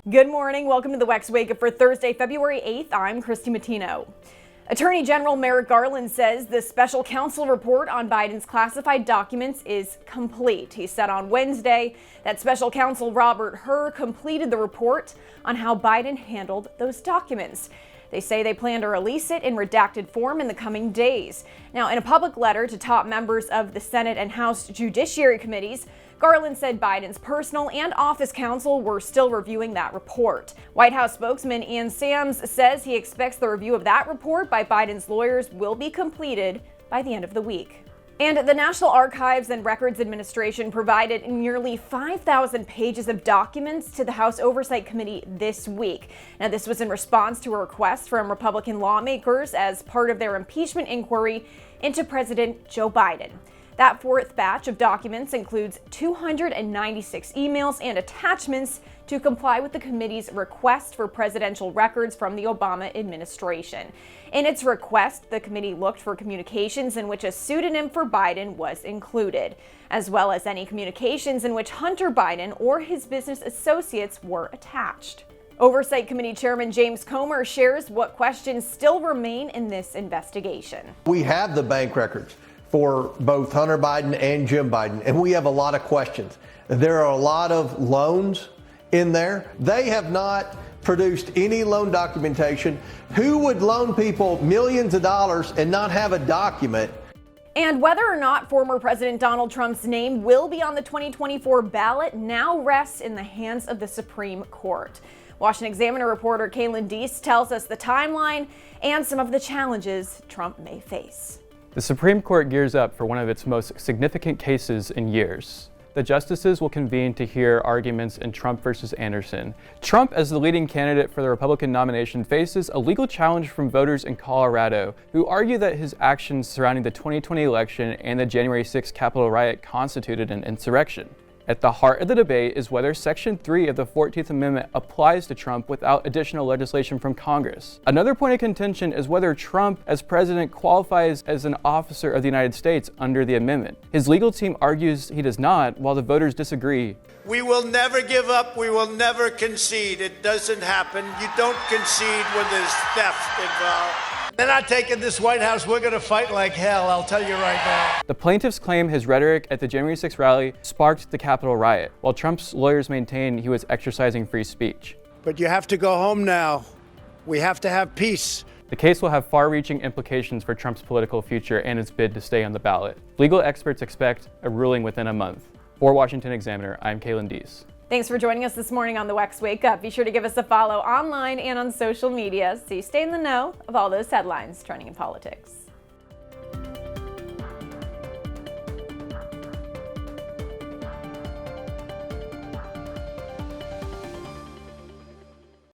Good morning. Welcome to the WEX Wakeup for Thursday, February 8th. I'm Christy Matino. Attorney General Merrick Garland says the special counsel report on Biden's classified documents is complete. He said on Wednesday that special counsel Robert Hur completed the report on how Biden handled those documents. They say they plan to release it in redacted form in the coming days. Now, in a public letter to top members of the Senate and House Judiciary Committees, Garland said Biden's personal and office counsel were still reviewing that report. White House spokesman Ian Sams says he expects the review of that report by Biden's lawyers will be completed by the end of the week. And the National Archives and Records Administration provided nearly 5,000 pages of documents to the House Oversight Committee this week. Now, this was in response to a request from Republican lawmakers as part of their impeachment inquiry into President Joe Biden. That fourth batch of documents includes 296 emails and attachments to comply with the committee's request for presidential records from the Obama administration. In its request, the committee looked for communications in which a pseudonym for Biden was included, as well as any communications in which Hunter Biden or his business associates were attached. Oversight Committee Chairman James Comer shares what questions still remain in this investigation. We have the bank records for both Hunter Biden and Jim Biden, and we have a lot of questions. There are a lot of loans in there. They have not produced any loan documentation. Who would loan people millions of dollars and not have a document? And whether or not former President Donald Trump's name will be on the 2024 ballot now rests in the hands of the Supreme Court. Washington Examiner reporter Kaylin Deese tells us the timeline and some of the challenges Trump may face. The Supreme Court gears up for one of its most significant cases in years. The justices will convene to hear arguments in Trump versus Anderson. Trump, as the leading candidate for the Republican nomination, faces a legal challenge from voters in Colorado who argue that his actions surrounding the 2020 election and the January 6th Capitol riot constituted an insurrection. At the heart of the debate is whether Section 3 of the 14th Amendment applies to Trump without additional legislation from Congress. Another point of contention is whether Trump, as president, qualifies as an officer of the United States under the amendment. His legal team argues he does not, while the voters disagree. We will never give up. We will never concede. It doesn't happen. You don't concede when there's theft involved. They're not taking this White House. We're going to fight like hell, I'll tell you right now. The plaintiffs claim his rhetoric at the January 6th rally sparked the Capitol riot, while Trump's lawyers maintain he was exercising free speech. But you have to go home now. We have to have peace. The case will have far-reaching implications for Trump's political future and his bid to stay on the ballot. Legal experts expect a ruling within a month. For Washington Examiner, I'm Kaylin Deese. Thanks for joining us this morning on the WEX Wake Up. Be sure to give us a follow online and on social media so you stay in the know of all those headlines trending in politics.